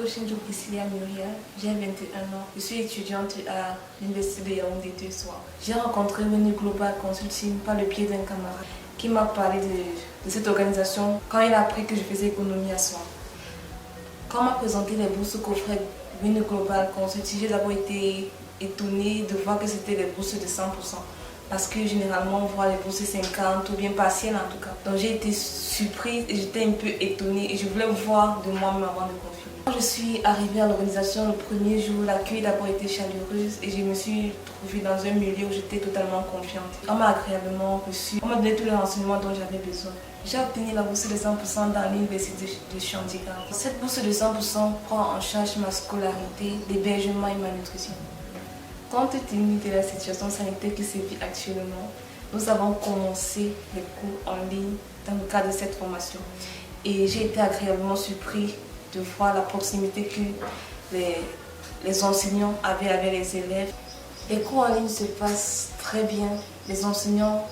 Koshinjo Priscilla Muriel, j'ai 21 ans. Je suis étudiante à l'Université de Yaoundé 2 soirs. J'ai rencontré Venu Global Consulting par le biais d'un camarade qui m'a parlé de cette organisation quand il a appris que je faisais économie à soi. Quand on m'a présenté les bourses qu'offrait Venu Global Consulting, j'ai d'abord été étonnée de voir que c'était des bourses de 100%. Parce que généralement on voit les bourses 50 ou bien partielles en tout cas. Donc j'ai été surprise et j'étais un peu étonnée et je voulais voir de moi-même avant de confirmer. Quand je suis arrivée à l'organisation le premier jour, l'accueil d'abord été chaleureuse et je me suis trouvée dans un milieu où j'étais totalement confiante. On m'a agréablement reçue, on m'a donné tous les renseignements dont j'avais besoin. J'ai obtenu la bourse de 100% dans l'université de Chandigarh. Cette bourse de 100% prend en charge ma scolarité, l'hébergement et ma nutrition. Compte tenu de la situation sanitaire qui se vit actuellement, nous avons commencé les cours en ligne dans le cadre de cette formation. Et j'ai été agréablement surpris de voir la proximité que les enseignants avaient avec les élèves. Les cours en ligne se passent très bien, les enseignants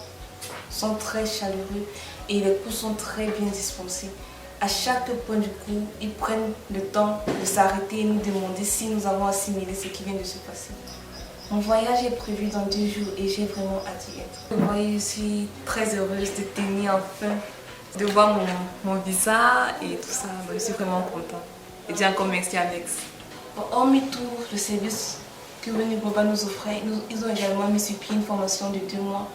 sont très chaleureux et les cours sont très bien dispensés. À chaque point du cours, ils prennent le temps de s'arrêter et nous demander si nous avons assimilé ce qui vient de se passer. Mon voyage est prévu dans 2 jours et j'ai vraiment hâte d'y être. Je suis très heureuse de tenir enfin, de voir mon visa et tout ça. Je suis vraiment contente. Et dis encore merci Alex. Hormis tout le service que Venu Global nous offrait, ils ont également mis sur pied une formation de 2 mois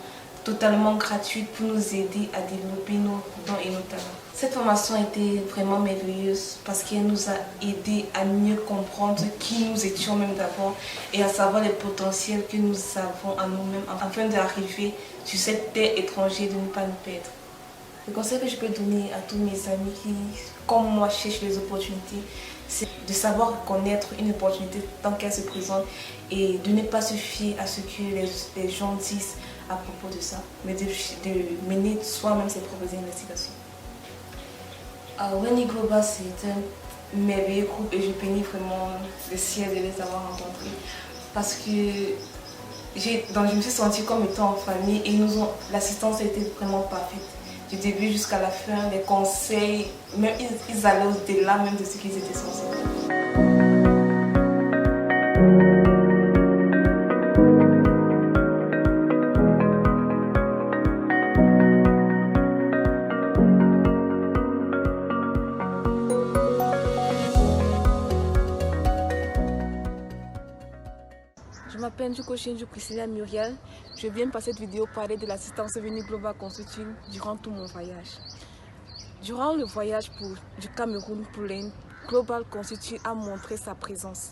totalement gratuite pour nous aider à développer nos dons et nos talents. Cette formation a été vraiment merveilleuse parce qu'elle nous a aidés à mieux comprendre qui nous étions même d'abord et à savoir les potentiels que nous avons en nous-mêmes afin d'arriver sur cette terre étrangère de ne pas nous perdre. Le conseil que je peux donner à tous mes amis qui, comme moi, cherchent les opportunités, c'est de savoir reconnaître une opportunité tant qu'elle se présente et de ne pas se fier à ce que les gens disent à propos de ça, mais de mener soi-même ses propres investigations. Venu Global, c'est un merveilleux groupe et je bénis vraiment le ciel de les avoir rencontrés parce que je me suis sentie comme étant en famille et l'assistance a été vraiment parfaite. Du début jusqu'à la fin, les conseils, même ils allaient au-delà même de ce qu'ils étaient censés faire. Je m'appelle Koshinjo Priscilla Muriel. Je viens par cette vidéo parler de l'assistance Venu Global Consulting durant tout mon voyage. Durant le voyage du Cameroun pour l'Inde, Global Consulting a montré sa présence.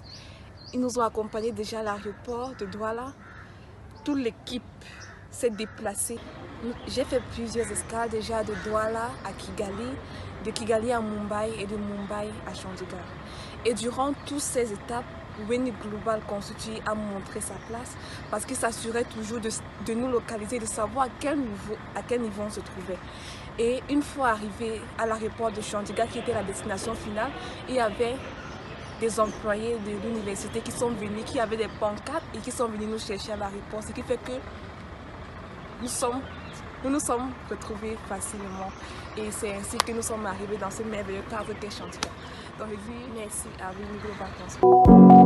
Ils nous ont accompagnés déjà à l'aéroport de Douala. Toute l'équipe s'est déplacée. J'ai fait plusieurs escales déjà de Douala à Kigali, de Kigali à Mumbai et de Mumbai à Chandigarh. Et durant toutes ces étapes, Venu Global Consulting a montré sa place parce qu'il s'assurait toujours de nous localiser, de savoir à quel niveau on se trouvait. Et une fois arrivé à l'aéroport de Chandigarh, qui était la destination finale, il y avait des employés de l'université qui sont venus, qui avaient des pancartes et qui sont venus nous chercher à l'aéroport, ce qui fait que nous nous sommes retrouvés facilement. Et c'est ainsi que nous sommes arrivés dans ce merveilleux cadre qu'est Chandigarh. Donc je dis merci à Venu Global Consulting.